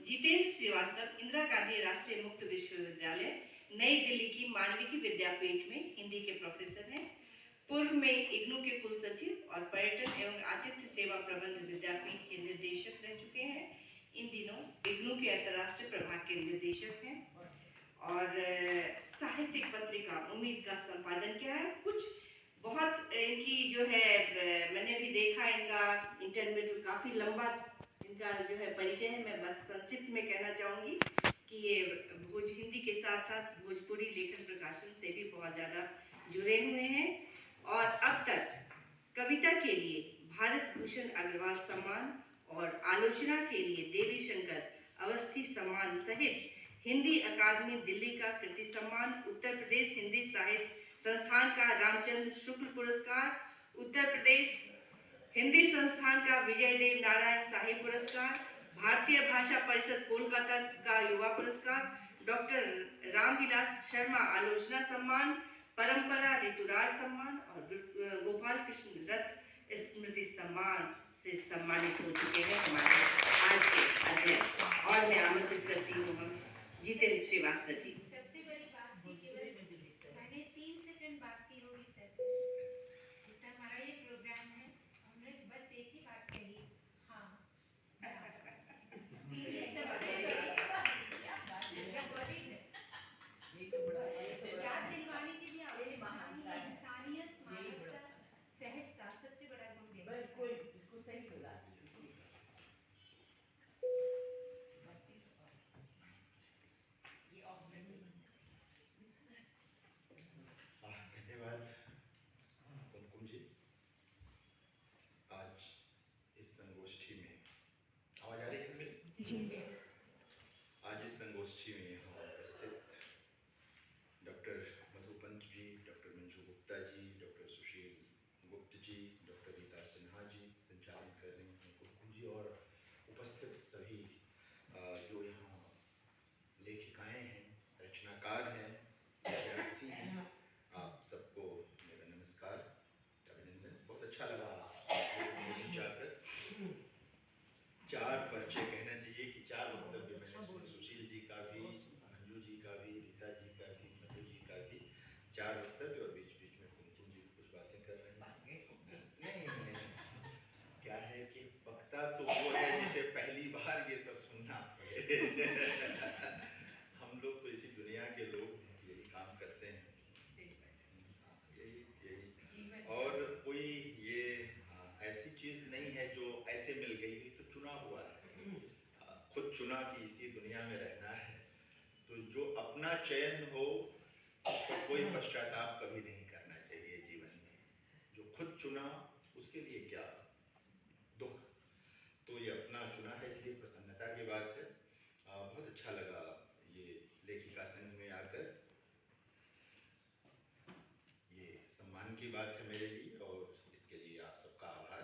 जितेंद्र श्रीवास्तव इंदिरा गांधी राष्ट्रीय मुक्त विश्वविद्यालय नई दिल्ली की मानविकी विद्यापीठ में हिंदी के प्रोफेसर हैं। पूर्व में इग्नू के कुल सचिव और पर्यटन एवं आतिथ्य सेवा प्रबंध विद्यापीठ के निर्देशक रह चुके हैं। इन दिनों इग्नू के अंतर्राष्ट्रीय प्रभाग के निर्देशक हैं और साहित्यिक पत्रिका उम्मीद का संपादन किया है। कुछ बहुत इनकी जो है मैंने भी देखा, इनका इंटरनेट में काफ़ी लंबा इनका जो है परिचय है। मैं बस संक्षिप्त में कहना चाहूँगी कि ये भोज हिंदी के साथ साथ भोजपुरी लेखन प्रकाशन से भी बहुत ज़्यादा जुड़े हुए हैं और अब तक कविता के लिए भारत भूषण अग्रवाल सम्मान और आलोचना के लिए देवी शंकर अवस्थी सम्मान सहित हिंदी अकादमी दिल्ली का कृति सम्मान, उत्तर प्रदेश हिंदी साहित्य संस्थान का रामचंद्र शुक्ल पुरस्कार, उत्तर प्रदेश हिंदी संस्थान का विजय देव नारायण शाही पुरस्कार, भारतीय भाषा परिषद कोलकाता का युवा पुरस्कार, डॉक्टर रामविलास शर्मा आलोचना सम्मान, परंपरा ऋतुराज सम्मान और गोपाल कृष्ण रथ स्मृति सम्मान से सम्मानित हो चुके हैं हमारे आज के अध्यक्ष। और मैं आमंत्रित करती हूँ जितेंद्र श्रीवास्तव जी। सबसे बड़ी बात थी केवल मैंने 3 सेकंड बात की होगी सर से। जैसे हमारा ये प्रोग्राम है, हमने बस एक ही बात कही, हाँ। ये सबसे बड़ी याद दिलवाने की भी आवश्यकता नहीं है। इंसानियत, मानवता, सहजता सबसे बड़ा गुण है। बिल्कुल, इसको सही बोला। धन्यवाद कुमकुम जी। आज इस संगोष्ठी में आवाज आ रही है मेरी? जी। आज इस संगोष्ठी में यहाँ उपस्थित डॉक्टर मधुपंत जी, डॉक्टर मंजू गुप्ता जी, डॉक्टर सुशील गुप्त जी, डॉक्टर रीता सिन्हा जी संचालन कर रहे हैं, कुमकुम जी और उपस्थित सभी जो यहाँ लेखिकाएं हैं, रचनाकार हैं, विद्यार्थी हैं, आप सबको मेरा नमस्कार, अभिनंदन। बहुत अच्छा लगा जाकर 4 परिचय कहना चाहिए कि 4 वक्तव्य मैंने सुने, सुशील जी का भी, मंजू जी का भी, रीता जी का भी, मधु जी का भी 4 वक्तव्य और बीच बीच में कुमकुम जी कुछ बातें कर रहे हैं। नहीं, क्या है कि वक्ता तो वो है जिसे पहली बार ये सब सुनना पड़े। हम लोग तो इसी दुनिया के लोग यही काम करते हैं, यही और कोई ये ऐसी चीज नहीं है जो ऐसे मिल गई, तो चुना हुआ है, खुद चुना कि इसी दुनिया में रहना है। तो जो अपना चयन हो तो कोई पश्चाताप कभी नहीं करना चाहिए जीवन में। जो खुद चुना उसके लिए क्या दुख, तो ये अपना चुना है, इसलिए प्रसन्नता की बात है। बहुत अच्छा लगा ये लेखिका संघ में आकर, ये सम्मान की बात है मेरे लिए और इसके लिए आप सबका आभार।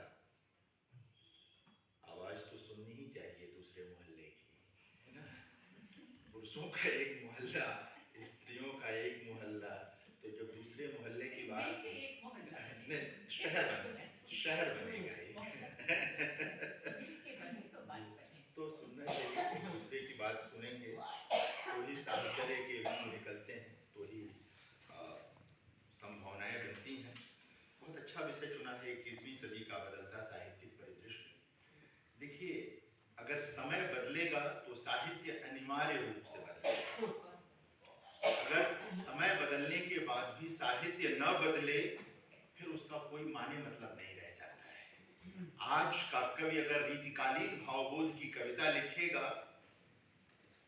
आवाज तो सुननी ही चाहिए दूसरे मोहल्ले की, है ना? पुरुषों का एक मोहल्ला, स्त्रियों का एक मोहल्ला, तो जब दूसरे मोहल्ले की बात नहीं, शहर बनेगा एक तो सुनना चाहिए, दूसरे की बात सुनेंगे तो ही साहचर्य के गुण निकलते हैं, तो ही संभावनाएं बनती हैं। बहुत अच्छा विषय चुना है, 21वीं सदी का बदलता साहित्यिक परिदृश्य। देखिए, अगर समय बदलेगा तो साहित्य अनिवार्य रूप से बदलेगा। अगर समय बदलने के बाद भी साहित्य न बदले फिर उसका कोई माने मतलब नहीं रह जाता है। आज का कवि अगर रीतिकालीन भावबोध की कविता लिखेगा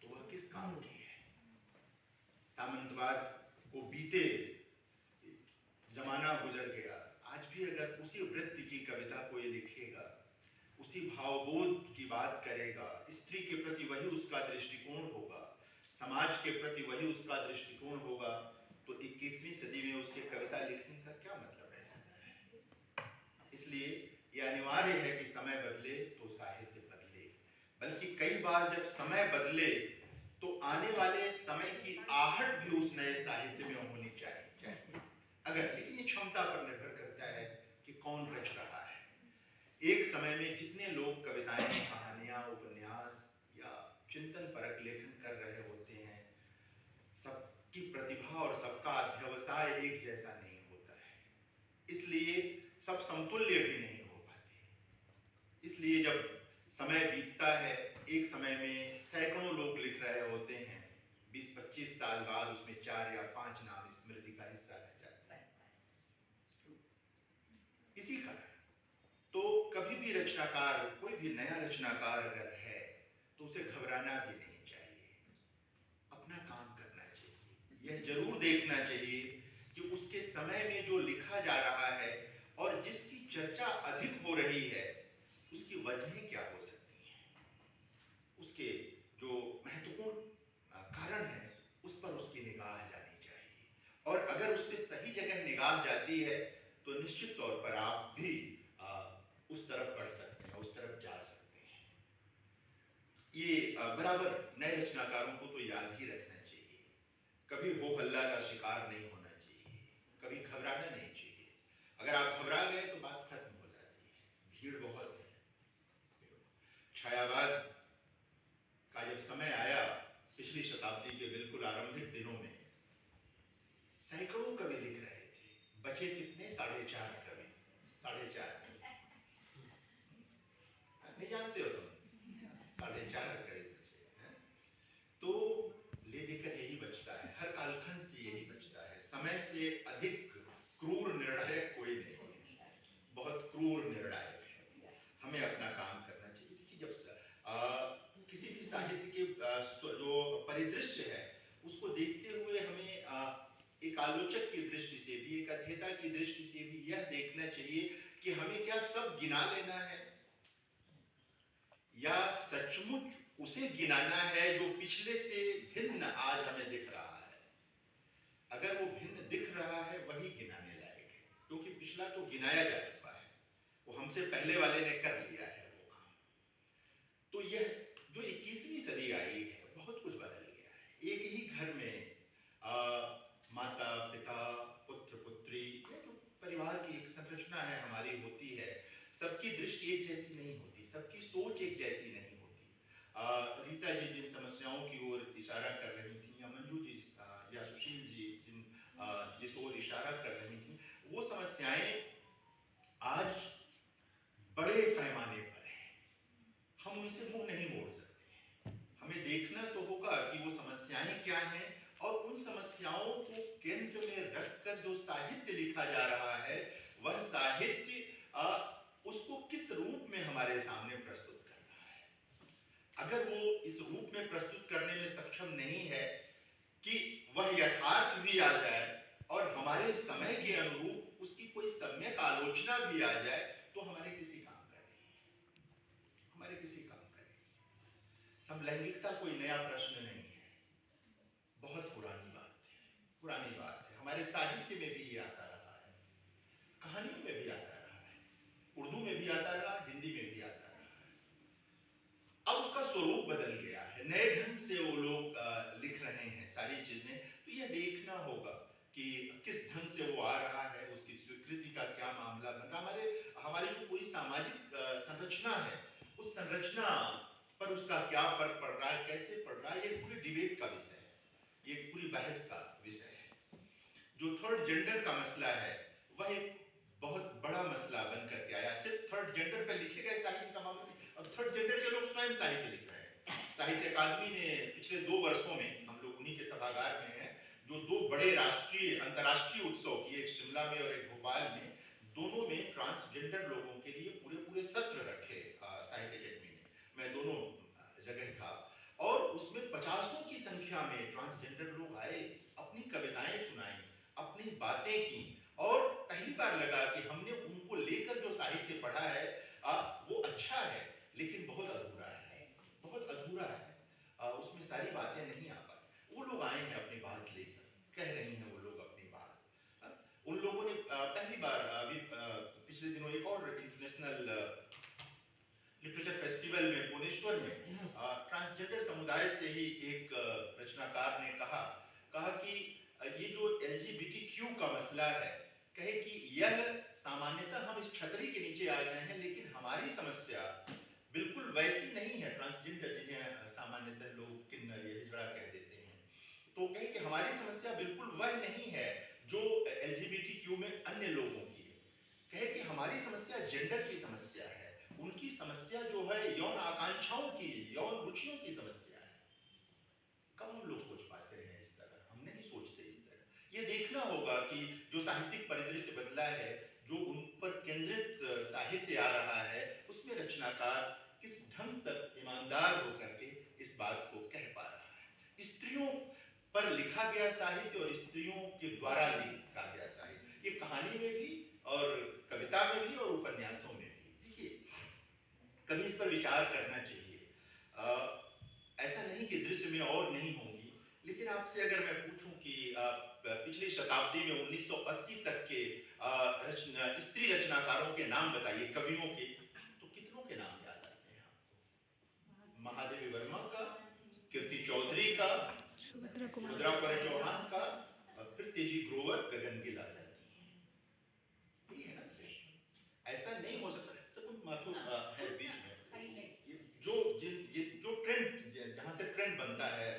तो वह किस काम की है? सामंतवाद को बीते जमाना गुजर गया, आज भी अगर उसी वृत्ति की कविता कोई लिखेगा, उसी भावबोध की बात करेगा, स्त्री के प्रति वही उसका दृष्टिकोण होगा, समाज के प्रति वही उसका दृष्टिकोण होगा, तो 21वीं सदी में उसके कविता लिखने का क्या मतलब रह जाता है? इसलिए यह अनिवार्य है कि समय बदले तो साहित्य बदले। बल्कि कई बार जब समय बदले तो आने वाले समय की आहट भी उस नए साहित्य में होनी चाहिए। अगर, लेकिन ये क्षमता पर निर्भर करता है कि कौन रच रहा है। एक समय में जितने लोग कविताएं, कहानियां, उपन्यास या चिंतन इसलिए सब समतुल्य भी नहीं हो पाते। इसलिए जब समय बीतता है, एक समय में सैकड़ों लोग लिख रहे होते हैं, 20-25 साल बाद उसमें 4 या 5 नाम स्मृति का हिस्सा रह जाता है। इसी कारण तो कभी भी रचनाकार, कोई भी नया रचनाकार अगर है तो उसे घबराना भी नहीं चाहिए, अपना काम करना चाहिए। यह जरूर देखना चाहिए कि उसके समय में जो लिखा जा रहा है और जिसकी चर्चा अधिक हो रही है उसकी वजहें क्या हो सकती हैं, उसके जो महत्वपूर्ण कारण है उस पर उसकी निगाह जानी चाहिए। और अगर उस पर सही जगह निगाह जाती है तो निश्चित तौर पर आप भी उस तरफ बढ़ सकते हैं, उस तरफ जा सकते हैं। ये बराबर नए रचनाकारों को तो याद ही रखना चाहिए, कभी हो हल्ला का शिकार नहीं होना चाहिए, कभी घबराना नहीं चाहिए। अगर आप घबरा गए तो बात खत्म हो जाती है, भीड़ बहुत है। छायावाद का जब समय आया पिछली शताब्दी के बिल्कुल आरंभिक दिनों में, सैकड़ों कवि लिख रहे थे, बचे कितने? 4.5 कवि। 4.5 नहीं जानते हो तुम? 4.5 कवि बचे हैं। तो ले देकर यही बचता है, हर कालखंड से यही बचता है। समय से अधिक क्रूर निर्णायक कोई नहीं है, बहुत क्रूर निर्णायक है। हमें अपना काम करना चाहिए कि जब किसी भी साहित्य के जो परिदृश्य है उसको देखते हुए हमें एक आलोचक की दृष्टि से भी, एक अध्येता की दृष्टि से भी यह देखना चाहिए कि हमें क्या सब गिना लेना है या सचमुच उसे गिनाना है जो पिछले से भिन्न आज हमें दिख रहा है। अगर वो भिन्न दिख रहा है वही गिनाने लायक है, क्योंकि पिछला तो गिनाया जा चुका है, वो हमसे पहले वाले ने कर लिया है वो काम। तो यह जो 21वीं सदी आई है बहुत कुछ बदल गया है। एक ही घर में माता पिता पुत्र पुत्री, जो परिवार की एक संरचना है हमारी होती है, सबकी दृष्टि एक जैसी नहीं होती, सबकी सोच एक जैसी नहीं होती। रीता जी जिन समस्याओं की ओर इशारा कर रही थी, या मंजू जी या सुशील जी जिस ओर इशारा कर रही थी, वो समस्याएं आज बड़े पैमाने पर है। हम उनसे मुंह नहीं मोड़ सकते। हमें देखना तो होगा कि वो समस्याएं क्या हैं, और उन समस्याओं को केंद्र में रखकर जो साहित्य लिखा जा रहा है वह साहित्य उसको किस रूप में हमारे सामने प्रस्तुत कर रहा है। अगर वो इस रूप में प्रस्तुत करने में सक्षम नहीं है कि वह यथार्थ भी आ जाए और हमारे समय के अनुरूप उसकी कोई सम्यक आलोचना भी आ जाए, तो हमारे किसी काम का नहीं है, हमारे किसी काम का नहीं। समलैंगिकता कोई नया प्रश्न नहीं है, बहुत पुरानी बात है, पुरानी बात है। हमारे साहित्य में भी ये आता रहा है, कहानियों में भी आता रहा है, उर्दू में भी आता रहा, हिंदी में भी आता रहा है। अब उसका स्वरूप बदल गया है, नए ढंग से वो लोग लिख रहे हैं सारी चीजें। तो यह देखना होगा कि किस ढंग से वो आ रहा है, उसकी स्वीकृति का क्या मामला बन रहा है। हमारी जो पूरी सामाजिक संरचना है, उस संरचना पर उसका क्या फर्क पड़ रहा है, कैसे पड़ रहा है, ये पूरी डिबेट का विषय है, ये पूरी बहस का विषय है। जो थर्ड जेंडर का मसला है वह एक बहुत बड़ा मसला बन करके आया। सिर्फ थर्ड जेंडर पर लिखे गए साहित्य का मामला नहीं, अब थर्ड जेंडर के लोग स्वयं साहित्य लिख रहे हैं। साहित्य अकादमी ने पिछले 2 वर्षों में, हम लोग उन्हीं के सभागार में हैं, जो 2 बड़े राष्ट्रीय अंतर्राष्ट्रीय उत्सव किए, एक शिमला में और एक भोपाल में, दोनों में ट्रांसजेंडर लोगों के लिए पूरे पूरे सत्र रखे साहित्य अकादमी ने। मैं दोनों जगह था और उसमें 50 की संख्या में ट्रांसजेंडर लोग आए, अपनी कविताएं सुनाई, अपनी बातें की, और पहली बार लगा कि हमने उनको लेकर जो साहित्य पढ़ा है वो अच्छा है, लेकिन बहुत अधूरा है, बहुत अधूरा है। उसमें सारी बातें नहीं आ पाती। वो लोग आए हैं अपनी बात लेकर, कह रही हैं वो लोग अपनी बात। उन लोगों ने पहली बार अभी पिछले दिनों एक और इंटरनेशनल लिटरेचर फेस्टिवल में भुवनेश्वर में ट्रांसजेंडर समुदाय से ही एक रचनाकार ने कहा कि ये जो LGBTQ का मसला है, कहे कि यह सामान्यतः हम इस छतरी के नीचे आ गए हैं, लेकिन हमारी समस्या बिल्कुल वैसी नहीं है ट्रांसजेंडर जिन्हें सामान्यतः लोग किन्नर या हिजड़ा कह देते हैं। तो कहे कि हमारी समस्या बिल्कुल वह नहीं है जो LGBTQ में अन्य लोगों की है। हमारी समस्या जेंडर की समस्या है, उनकी समस्या जो है यौन आकांक्षाओं की, यौन रुचियों की समस्या है। कब हम लोग सोच पाते हैं इस तरह? हम नहीं सोचते इस तरह। ये देखना होगा कि जो साहित्यिक परिदृश्य बदला है, जो उन पर केंद्रित साहित्य आ रहा है, उसमें रचनाकार किस ढंग तक ईमानदार होकर के इस बात को कह पा रहा है। स्त्रियों पर लिखा गया साहित्य और स्त्रियों के द्वारा लिखा गया साहित्य, ये कहानी में भी और कविता में भी और उपन्यासों में भी, देखिए कभी इस पर विचार करना चाहिए। ऐसा नहीं कि दृश्य में और नहीं होंगी, लेकिन आपसे अगर मैं पूछूं कि पिछली शताब्दी में 1980 तक के स्त्री रचनाकारों के नाम बताइए, कवियों के, तो कितनों के नाम याद आते हैं आपको? महादेवी वर्मा का, कीर्ति चौधरी का, सुभद्रा कुमारी चौहान का, और फिर तेजी ग्रोवर, गगन गिल आ जाती है। ये है ना दृश्य। ऐसा नहीं हो सकता। सकुंत माथुर है बीच में, जो ट्रेंड, जहां से ट्रेंड बनता है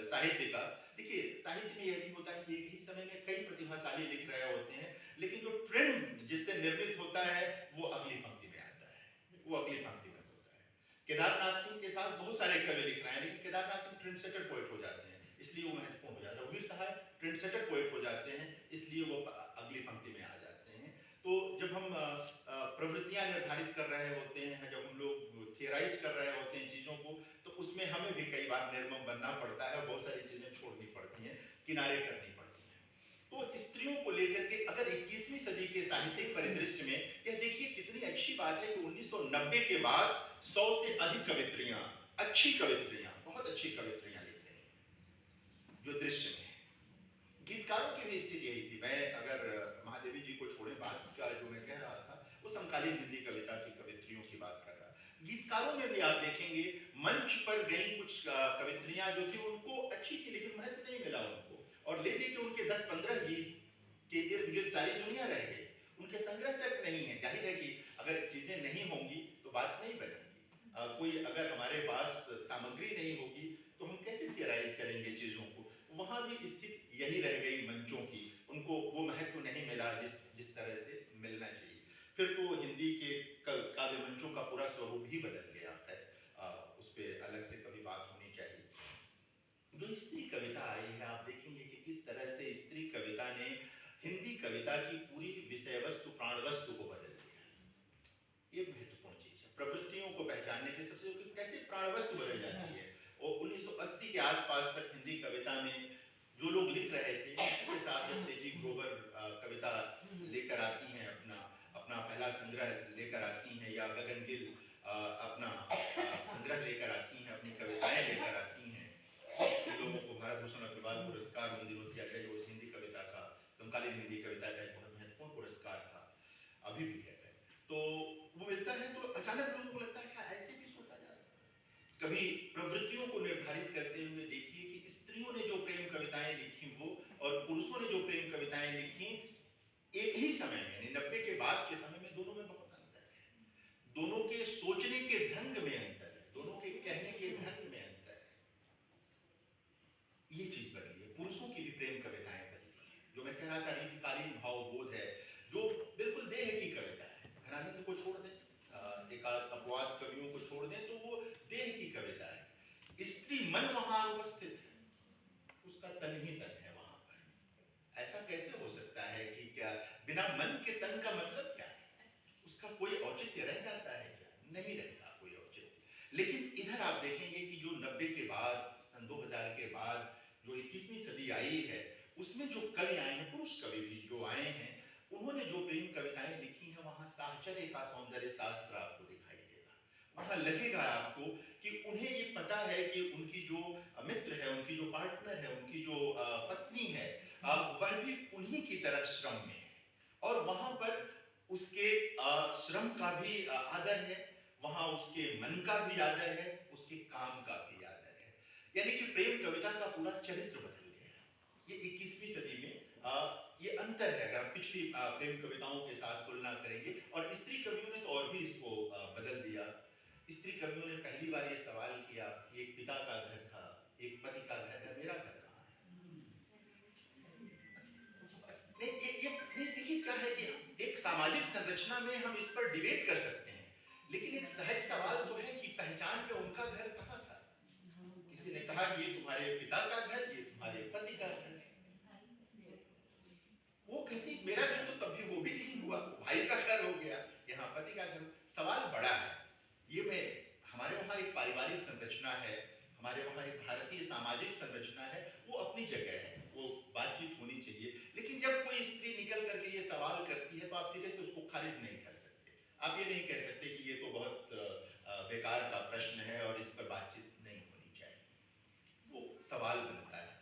साहित्य का। देखिए साहित्य में यह भी होता है कि एक ही समय में कई प्रतिभाशाली लिख रहे होते हैं, लेकिन जो ट्रेंड जिससे निर्मित होता है वो अगली पंक्ति में आता है, वो अगली पंक्ति में होता है। केदारनाथ सिंह के साथ बहुत सारे कवि लिख रहे हैं, लेकिन केदारनाथ सिंह ट्रेंडसेटर पोएट हो जाते हैं, इसलिए वो महत्वपूर्ण हो जाता है। रघुवीर साहब ट्रेंडसेटर पोएट हो जाते हैं, इसलिए वो अगली पंक्ति में आ जाते हैं। तो जब हम प्रवृत्तियां निर्धारित कर रहे होते हैं, जब हम लोग थियराइज कर रहे होते हैं चीजों को, तो उसमें हमें भी कई बार निर्मम बनना पड़ता है, बहुत सारी चीजें छोड़नी पड़ती हैं, किनारे करनी पड़ती हैं। तो स्त्रियों को लेकर के अगर 21वीं सदी के साहित्यिक परिदृश्य में, यह देखिए कितनी अच्छी बात है कि 1990 के बाद 100 से अधिक कवित्रियां, अच्छी कवित्रियां, बहुत अच्छी कवित्रियां लिख रही हैं जो दृश्य में। गीतकारों की भी स्थिति यही थी। मैं अगर महादेवी जी को छोड़े, बात का जो मैं कह रहा था वो समकालीन हिंदी कविता की कवित्रियों की बात कर रहा। गीतकारों में भी आप देखेंगे मंच पर गई कुछ कवित्रियां जो थी उनको अच्छी थी, लेकिन महत्व नहीं मिला उनको, और ले लेके उनके 10-15 गीत के इर्द गिर्द सारी दुनिया रह गई, उनके संग्रह तक नहीं है। जाहिर है कि अगर चीजें नहीं होंगी तो बात नहीं बनेगी। कोई अगर हमारे पास सामग्री नहीं होगी तो हम कैसे थियराइज करेंगे चीजों को? वहां भी स्थिति यही रह गई मंचों की, उनको वो महत्व नहीं मिला जिस तरह से मिलना चाहिए। फिर तो हिंदी के काव्य मंचों का पूरा स्वरूप ही बदल गया है, उस पर अलग से कभी बात होनी चाहिए। जो स्त्री कविता आई है, आप देखेंगे कि किस तरह से स्त्री कविता ने हिंदी कविता की पूरी विषय वस्तु, प्राण वस्तु को बदल दिया। ये महत्वपूर्ण चीज है। प्रवृत्तियों को पहचानने के सबसे कैसे प्राण वस्तु बदल जाती है। और 1980 के आसपास तक हिंदी कविता में जो लोग लिख रहे थे, उसके साथ जब तेजी ग्रोवर कविता लेकर आती हैं, अपना पहला संग्रह लेकर आती हैं, या गगन गिल अपना संग्रह लेकर आती हैं, अपनी कविताएं लेकर आती हैं, इन लोगों को भारत भूषण अग्रवाल पुरस्कार उन दिनों दिया गया, जो उस हिंदी कविता का, समकालीन हिंदी कविता का एक बहुत महत्वपूर्ण पुरस्कार था, अभी भी है। तो वो मिलता है तो अचानक लोगों को लगता है अच्छा ऐसे भी सोचा जा सकता है। कभी प्रवृत्तियों को निर्धारित करते हुए देखिए कि स्त्रियों ने जो प्रेम कविताएं लिखी वो, और पुरुषों ने जो प्रेम कविताएं लिखी, एक ही समय में, 90 के बाद के समय में, दोनों में बहुत अंतर है। दोनों के सोचने के ढंग में अंतर है, दोनों के कहने के ढंग में अंतर है। ये चीज बदली है। पुरुषों की भी प्रेम कविताएं बदली है। जो मैं कह रहा था रीतिकालीन भावबोध है, जो बिल्कुल देह की कविता है। घरानंद को छोड़ दें, एक अपवाद कवियों को छोड़ दें, तो वो देह की कविता है। स्त्री मन वहां उपस्थित है, उसका तन ही तन है वहां पर। ऐसा कैसे हो सकता है कि क्या बिना मन के तन का मतलब क्या है? उसका कोई औचित्य रह जाता है क्या? नहीं रहता कोई औचित्य। लेकिन इधर आप देखेंगे कि जो 90 के बाद, सन 2000 के बाद जो 21वीं सदी आई है, उसमें जो कवि आए हैं, पुरुष कवि भी जो आए हैं, उन्होंने जो प्रेम कविताएं लिखी हैं, वहां साहचर्य का सौंदर्य शास्त्र आपको दिखाई देगा। वहां लगेगा आपको कि उन्हें ये पता है कि उनकी जो मित्र है, उनकी जो पार्टनर है, उनकी जो पत्नी है, वह भी उन्हीं की तरह श्रम में है, और वहां पर उसके श्रम का भी आदर है, वहां उसके मन का भी आदर है, उसके काम का भी आदर है। यानी कि प्रेम कविता का पूरा चरित्र बदल गया। ये 21वीं सदी में ये अंतर है। अगर हम पिछली प्रेम कविताओं के साथ तुलना करेंगे, और स्त्री कवियों ने तो और भी इसको बदल दिया। स्त्री कवियों ने पहली बार ये सवाल किया कि एक पिता का घर था, एक पति का घर है, मेरा घर कहाँ है? नहीं, ये देखिए क्या है कि एक सामाजिक संरचना में हम इस पर डिबेट कर सकते हैं, लेकिन एक सहज सवाल तो है कि पहचान के उनका घर कहाँ था। किसी ने कहा कि ये तुम्हारे पिता का घर, ये तुम्हारे पति का घर। वो कहती मेरा घर तो तब भी वो भी नहीं हुआ, भाई का घर हो गया, यहाँ पति का घर। सवाल बड़ा है। ये में हमारे वहाँ एक पारिवारिक संरचना है, हमारे वहाँ एक भारतीय सामाजिक संरचना है, वो अपनी जगह है, वो बातचीत होनी चाहिए। लेकिन जब कोई स्त्री निकल करके ये सवाल करती है तो आप सीधे से उसको खारिज नहीं कर सकते। आप ये नहीं कह सकते कि ये तो बहुत बेकार का प्रश्न है और इस पर बातचीत नहीं होनी चाहिए। वो सवाल बनता है।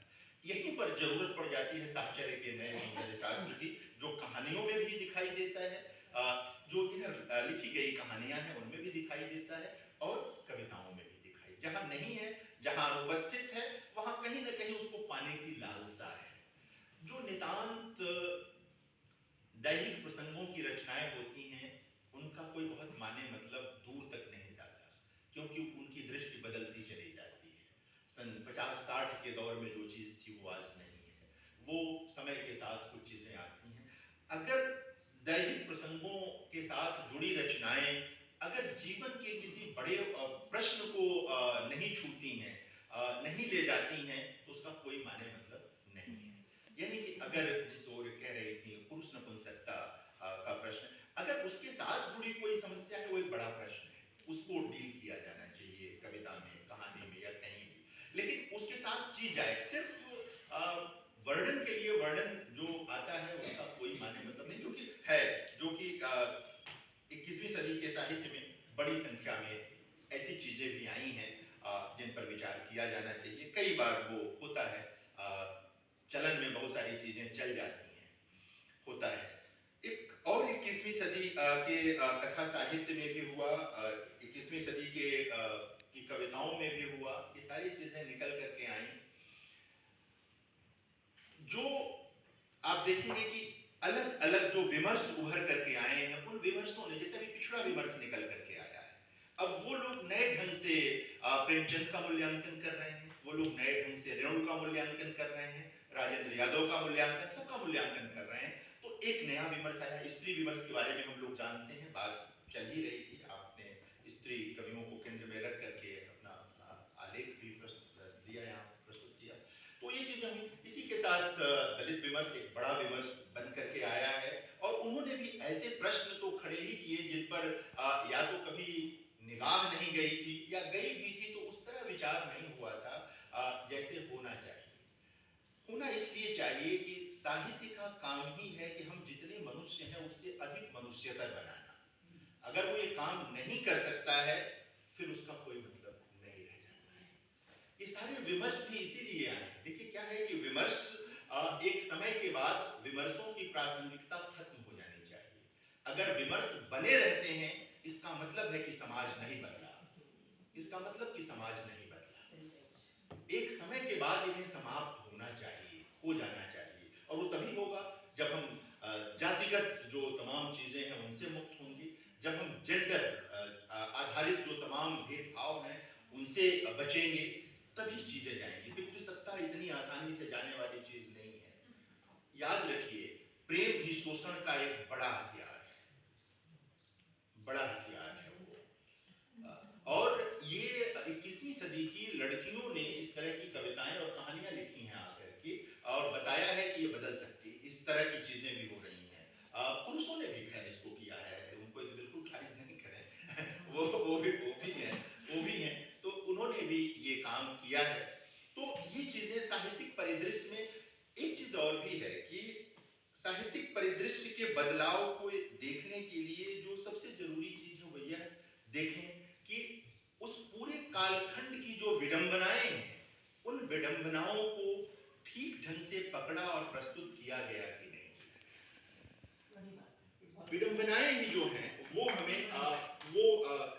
यहीं पर जरूरत पड़ जाती है साहचर्य के नए सौंदर्य शास्त्र की, जो कहानियों में भी दिखाई देता है, जो इधर लिखी गई कहानियां हैं उनमें भी दिखाई देता है, और कविताओं में भी दिखाई। जहां नहीं है, जहां अनुपस्थित है, वहां कहीं ना कहीं उसको पाने की लालसा है। जो नितांत दैहिक प्रसंगों की रचनाएं होती हैं, उनका कोई बहुत माने मतलब दूर तक नहीं जाता, क्योंकि उनकी दृष्टि बदलती चली जाती है। सन 50-60 के दौर में जो चीज थी वो आज नहीं है, वो समय के साथ कुछ चीजें आती हैं। अगर दैहिक प्रसंगों के साथ जुड़ी रचनाएं अगर जीवन के किसी बड़े प्रश्न को नहीं छूती हैं, नहीं ले जाती हैं, तो उसका कोई माने मतलब नहीं है। यानी कि अगर जिस ओर कह रही थी पुरुष नपुंसकता का प्रश्न, अगर उसके साथ जुड़ी कोई समस्या है, वो एक बड़ा प्रश्न है, उसको डील किया जाना चाहिए कविता में, कहानी में या कहीं भी। लेकिन उसके साथ चीज आए, सिर्फ वर्णन के लिए वर्णन जो आता है उसका कोई माने मतलब नहीं, जो कि है, जो कि 21वीं सदी के साहित्य में बड़ी संख्या में ऐसी चीजें भी आई हैं जिन पर विचार किया जाना चाहिए। कई बार वो होता है, चलन में बहुत सारी चीजें चल जाती हैं, होता है। एक और 21वीं सदी के कथा साहित्य में भी हुआ, 21वीं सदी के की कविताओं में भी हुआ, ये सारी चीजें निकल करके आई। जो आप देखेंगे कि अलग अलग जो विमर्श उभर करके आए हैं, उन विमर्शों ने, जैसे अभी पिछड़ा विमर्श निकल करके आया है, अब वो लोग नए ढंग से प्रेमचंद का मूल्यांकन कर रहे हैं, वो लोग नए ढंग से रेणु का मूल्यांकन कर रहे हैं, राजेंद्र यादव का मूल्यांकन, सबका मूल्यांकन कर रहे हैं। तो एक नया विमर्श आया। स्त्री विमर्श के बारे में हम लोग जानते हैं, बात चल ही रही थी, आपने स्त्री कवियों को केंद्र में रख करके अपना आलेख भी दिया, यहाँ प्रस्तुत किया। तो ये चीजें हुई। इसी के साथ दलित विमर्श एक बड़ा विमर्श बन करके आया है, और उन्होंने भी ऐसे प्रश्न तो खड़े ही किए जिन पर या तो कभी निगाह नहीं गई थी, या गई भी थी तो उस तरह विचार नहीं हुआ था जैसे होना चाहिए। होना इसलिए चाहिए कि साहित्य का काम ही है कि हम जितने मनुष्य हैं उससे अधिक मनुष्यतर बनाना। अगर वो ये काम नहीं कर सकता है, फिर उसका कोई मतलब नहीं रह जाता है। ये सारे विमर्श भी इसीलिए आए। देखिए क्या है कि विमर्श एक समय के बाद विमर्शों की प्रासंगिकता खत्म हो जानी चाहिए। अगर विमर्श बने रहते हैं, इसका मतलब है कि समाज नहीं बदला, इसका मतलब कि समाज नहीं बदला। एक समय के बाद इन्हें समाप्त होना चाहिए, हो जाना चाहिए, और वो तभी होगा जब हम जातिगत जो तमाम चीजें हैं उनसे मुक्त होंगे, जब हम जेंडर आधारित जो तमाम भेदभाव हैं उनसे बचेंगे, तभी चीजें जाएंगी। पितृसत्ता इतनी आसानी से जाने वाली चीज नहीं है। याद रखिए, प्रेम भी शोषण का एक बड़ा हथियार है, बड़ा हथियार है वो। और ये 21वीं सदी की लड़कियों ने इस तरह की कविताएं और कहानियां लिखी हैं आकर के, और बताया है कि ये बदल सकती है। इस तरह की चीजें भी हो रही हैं। पुरुषों ने भी खैर इसको किया है, उनको तो बिल्कुल खारिज नहीं करें वो भी हैं, तो उन्होंने भी ये काम किया है। तो ये चीजें साहित्यिक परिदृश्य में, एक चीज और भी है कि साहित्यिक परिदृश्य के बदलाव को देखने के लिए जो सबसे जरूरी चीज है वो यह देखें कि उस पूरे कालखंड की जो विडंबनाएं हैं, उन विडंबनाओं को ठीक ढंग से पकड़ा और प्रस्तुत किया गया कि नहीं। विडंबनाएं ही जो हैं वो हमें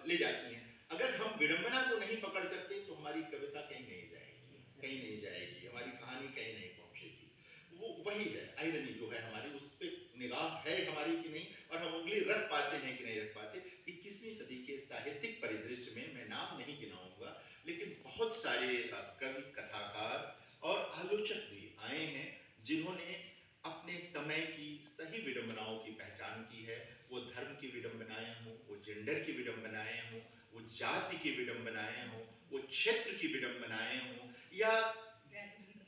ले जाती हैं। अगर हम विडंबना को नहीं पकड़ सकते तो हमारी कविता कहीं नहीं जाएगी, हमारी कहानी कहीं नहीं पहुंचेगी। वो वही है, आयरनी जो है हमारी, उस पे निगाह है हमारी कि नहीं, और हम उंगली रख पाते हैं कि नहीं रख पाते। 21वीं सदी के साहित्यिक परिदृश्य में मैं नाम नहीं गिनाऊंगा, लेकिन बहुत सारे कवि, कथाकार और आलोचक भी आए हैं जिन्होंने अपने समय की सही सभी विडंबनाओं की पहचान की है। वो धर्म की विडंबनाएं हों, वो जेंडर की विडंबनाएं हों, वो जाति की विडंबनाएं हों, वो क्षेत्र की विडंबनाएं हों, या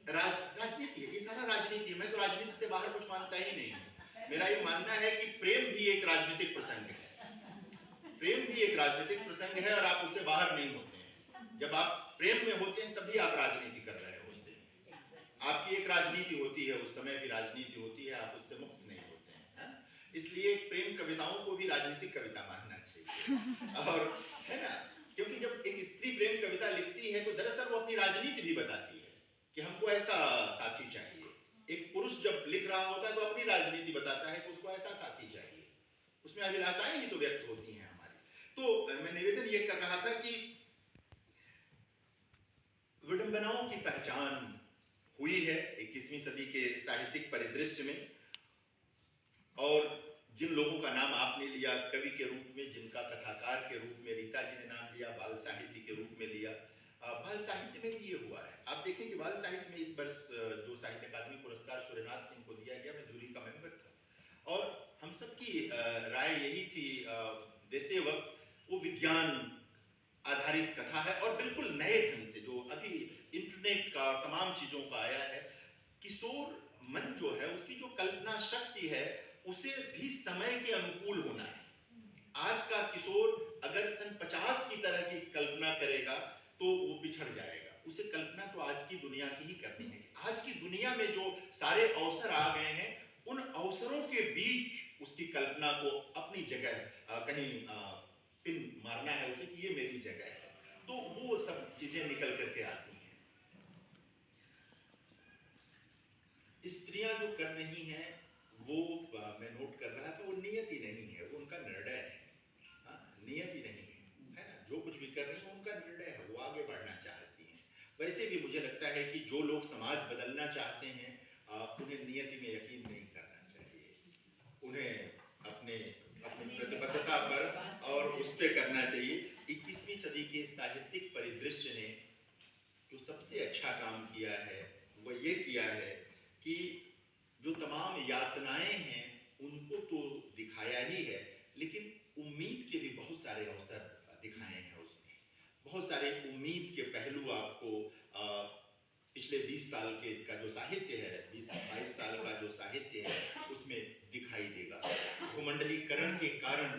राजनीति है। ये सारा राजनीति है। मैं तो राजनीति से बाहर कुछ मानता ही नहीं हूँ। मेरा ये मानना है कि प्रेम भी एक राजनीतिक प्रसंग है। प्रेम भी एक राजनीतिक प्रसंग है और आप उससे बाहर नहीं होते हैं। जब आप प्रेम में होते हैं तभी आप राजनीति कर रहे होते हैं। आपकी एक राजनीति होती है, उस समय की राजनीति होती है, आप उससे मुक्त नहीं होते हैं, है? इसलिए प्रेम कविताओं को भी राजनीतिक कविता मानना चाहिए। और है ना, क्योंकि जब एक स्त्री प्रेम कविता लिखती है तो दरअसल वो अपनी राजनीति भी बताती है कि हमको ऐसा साथी चाहिए। एक पुरुष जब लिख रहा होता है तो अपनी राजनीति बताता है कि उसको ऐसा साथी चाहिए। उसमें अभिलाषाएं ही तो व्यक्त होती हैं हमारी। तो मैं निवेदन ये कर रहा था कि विडंबनाओं की पहचान हुई है 21वीं सदी के साहित्यिक परिदृश्य में, और जिन लोगों का नाम आपने लिया कवि के रूप में, जिनका कथाकार के रूप में रीता जी ने नाम लिया, बाल साहित्य के रूप में लिया, बाल साहित्य में भी ये हुआ है। आप देखें कि बाल साहित्य में इस वर्ष जो साहित्य अकादमी पुरस्कार सूर्यनाथ सिंह को दिया गया, मैं जूरी का मेंबर था और हम सबकी राय यही थी देते वक्त, वो विज्ञान आधारित कथा है और बिल्कुल नए ढंग से, जो अभी इंटरनेट का तमाम चीजों का आया है। किशोर मन जो है, उसकी जो कल्पना शक्ति है, उसे भी समय के अनुकूल होना है। आज का किशोर अगर सन 50 की तरह की कल्पना करेगा तो वो पिछड़ जाएगा। उसे कल्पना तो आज की दुनिया की ही करनी है। आज की दुनिया में जो सारे अवसर आ गए हैं, उन अवसरों के बीच उसकी कल्पना को अपनी जगह कहीं पिन मारना है उसे कि ये मेरी जगह है, तो वो सब चीजें निकल करके आती हैं। स्त्रियां जो कर रही हैं वो मैं नोट कर रहा था, वो नियति नहीं है, वो उनका निर्णय है। नियति नहीं है ना, जो कुछ भी कर रही है उनका निर्णय है, वो आगे बढ़ना चाहती हैं। वैसे भी मुझे लगता है कि जो लोग समाज बदलना चाहते हैं उन्हें नियति में यकीन नहीं करना चाहिए, उन्हें अपने प्रतिबद्धता पर और उस पर करना चाहिए। 21वीं सदी के साहित्यिक परिदृश्य ने जो सबसे अच्छा काम किया है वो ये किया है कि जो तमाम यातनाएं हैं उनको तो दिखाया ही है, लेकिन उम्मीद के भी बहुत सारे अवसर दिखाए हैं उसमें। बहुत सारे उम्मीद के पहलू आपको पिछले 20 साल के का जो साहित्य है, 20-22 साल का जो साहित्य है उसमें दिखाई देगा। भूमंडलीकरण के कारण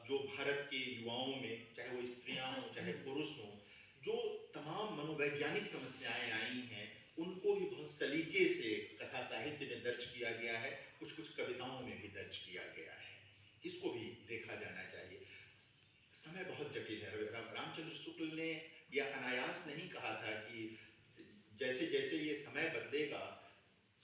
जो भारत के युवाओं में, चाहे वो स्त्रियां हों चाहे पुरुष हों, जो तमाम मनोवैज्ञानिक समस्याएं आई हैं उनको भी बहुत सलीके से कथा साहित्य में दर्ज किया गया है, कुछ कुछ कविताओं में भी दर्ज किया गया है। इसको भी देखा जाना चाहिए। समय बहुत जटिल है। रामचंद्र शुक्ल ने यह अनायास नहीं कहा था कि जैसे जैसे ये समय बदलेगा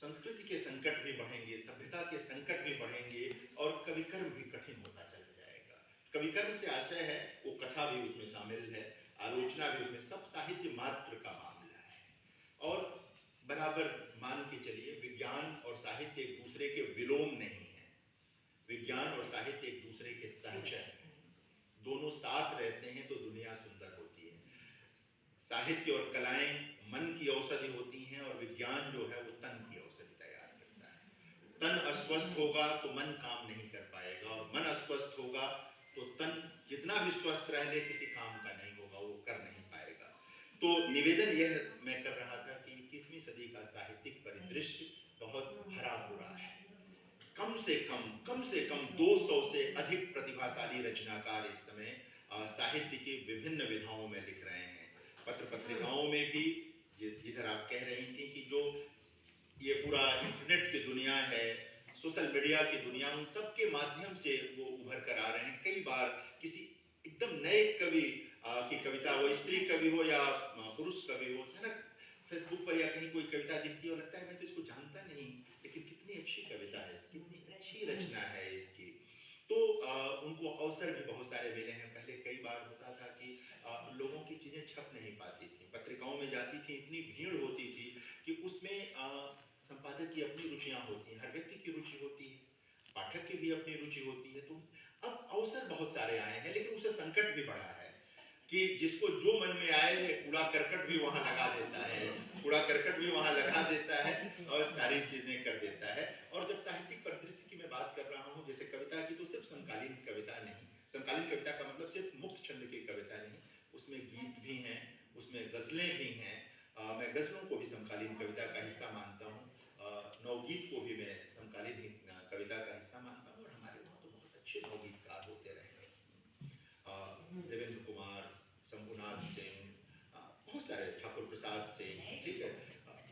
संस्कृति के संकट भी बढ़ेंगे, सभ्यता के संकट भी बढ़ेंगे और कविकर्म भी कठिन होता चला जाएगा। कविकर्म से आशय है वो कथा भी उसमें शामिल है, आलोचना भी उसमें, सब साहित्य मात्र का मामला है। और बराबर मान के चलिए, विज्ञान और साहित्य एक दूसरे के विलोम नहीं है। विज्ञान और साहित्य एक दूसरे के सहचर हैं। दोनों साथ रहते हैं तो दुनिया सुंदर होती है। साहित्य और कलाएं मन की औषधि होती हैं और विज्ञान जो है वो तन की औषधि तैयार करता है। तन अस्वस्थ होगा तो मन काम नहीं कर पाएगा, और मन अस्वस्थ होगा तो तन जितना भी स्वस्थ रह ले किसी काम का नहीं होगा, वो कर नहीं पाएगा। तो निवेदन यह मैं कर रहा था कि 21वीं सदी का साहित्यिक परिदृश्य बहुत भरा पूरा है। कम से कम 200 से अधिक प्रतिभाशाली रचनाकार इस समय साहित्य की विभिन्न विधाओं में लिख रहे हैं। पत्र पत्रिकाओं में भी, जिधर आप कह रही थी कि जो ये पूरा इंटरनेट की दुनिया है, सोशल मीडिया की दुनिया, उन सब के माध्यम से वो उभर कर आ रहे हैं। कई बार किसी एकदम नए कवि की कविता हो, स्त्री कवि हो या पुरुष कवि हो, है ना, फेसबुक पर या कहीं कोई कविता दिखती है और लगता है मैं तो इसको जानता नहीं, लेकिन कितनी अच्छी कविता है, कितनी अच्छी रचना है इसकी। तो उनको अवसर भी बहुत सारे मिले हैं। पहले कई बार होता था कि लोगों की चीजें छप नहीं पाती थी, पत्रिकाओं में जाती थी, इतनी भीड़ होती थी कि उसमें संपादक की अपनी रुचियां होती हैं, हर व्यक्ति की रुचि होती है, पाठक की भी अपनी रुचि होती है। तो अब अवसर बहुत सारे आए हैं, लेकिन उससे संकट भी बढ़ा है कि जिसको जो मन में आए कूड़ा करकट भी वहां लगा देता है, कूड़ा करकट भी वहां लगा देता है और सारी चीजें कर देता है। और जब साहित्यिक परिदृश्य की बात कर रहा हूँ, जैसे कविता की तो सिर्फ समकालीन कविता नहीं, समकालीन कविता का मतलब सिर्फ मुक्त छंद की कविता नहीं, उसमें गीत भी हैं, उसमें गज़लें भी हैं। मैं गज़लों को भी समकालीन कविता का हिस्सा मानता हूँ, नवगीत को भी मैं समकालीन कविता का हिस्सा मानता हूँ। और हमारे वहाँ तो बहुत अच्छे नवगीतकार होते रहे, देवेंद्र कुमार, शंभुनाथ सिंह, बहुत सारे, ठाकुर प्रसाद सिंह, ठीक है।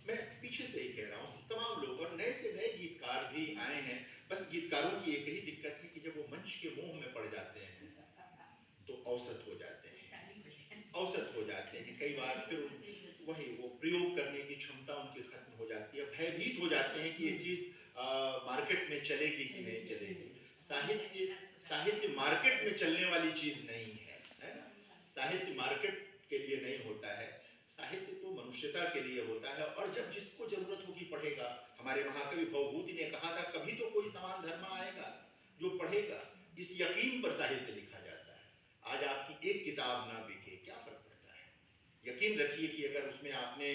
मैं पीछे से ही कह रहा हूँ, तमाम लोग और नए से नए गीतकार भी आए हैं। बस गीतकारों की एक ही दिक्कत है कि जब वो मंच के मोह में पड़ जाते हैं तो औसत हो जाते हैं, औसत हो जाते हैं। कई बार फिर वही वो प्रयोग करने की क्षमता उनकी खत्म हो जाती है, भयभीत हो जाते हैं कि ये चीज़ मार्केट में चलेगी कि नहीं चलेगी। साहित्य साहित्य मार्केट में चलने वाली चीज़ नहीं है, है ना। साहित्य मार्केट के लिए नहीं होता है, साहित्य तो मनुष्यता के लिए होता है। और जब जिसको जरूरत होगी पढ़ेगा। हमारे महाकवि भवभूति ने कहा था, कभी तो कोई समान धर्म आएगा जो पढ़ेगा। इस यकीन पर साहित्य लिखा जाता है। आज आपकी एक किताब ना बिके, क्या फर्क पड़ता है। यकीन रखिए कि अगर उसमें आपने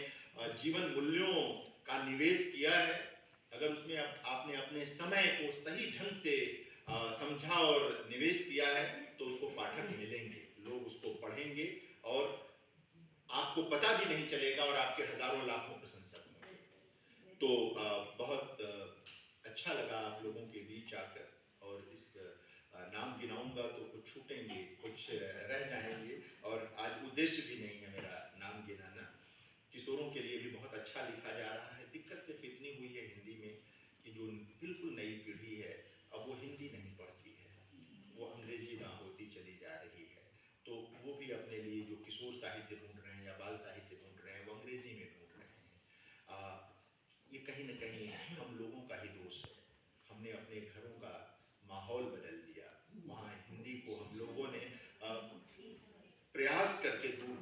जीवन मूल्यों का निवेश किया है, अगर उसमें आपने अपने समय को सही ढंग से समझा और निवेश किया है, तो उसको पाठक मिलेंगे, लोग उसको पढ़ेंगे और आपको पता भी नहीं चलेगा और आपके हजारों लाखों प्रशंसक होंगे। तो बहुत अच्छा लगा आप लोगों के बीच आकर, और इस नाम गिनाऊंगा तो कुछ छूटेंगे, कुछ रह जाएंगे, और आज उद्देश्य भी नहीं है मेरा नाम गिनाना। किशोरों के लिए भी बहुत अच्छा लिखा जा रहा है। दिक्कत सिर्फ इतनी हुई है हिंदी में कि जो बिल्कुल नई पीढ़ी है, अब वो हिंदी नहीं पढ़ती है, वो अंग्रेजी ना होती चली जा रही है। तो वो भी अपने लिए जो किशोर साहित्य ढूंढ रहे हैं या बाल साहित्य ढूंढ रहे हैं, वो अंग्रेजी में ढूंढ रहे हैं। ये कहीं न कहीं हम लोगों का ही दोष है। हमने अपने घरों का माहौल बदल दिया। वहाँ हिंदी को हम लोगों ने प्रयास करके दूर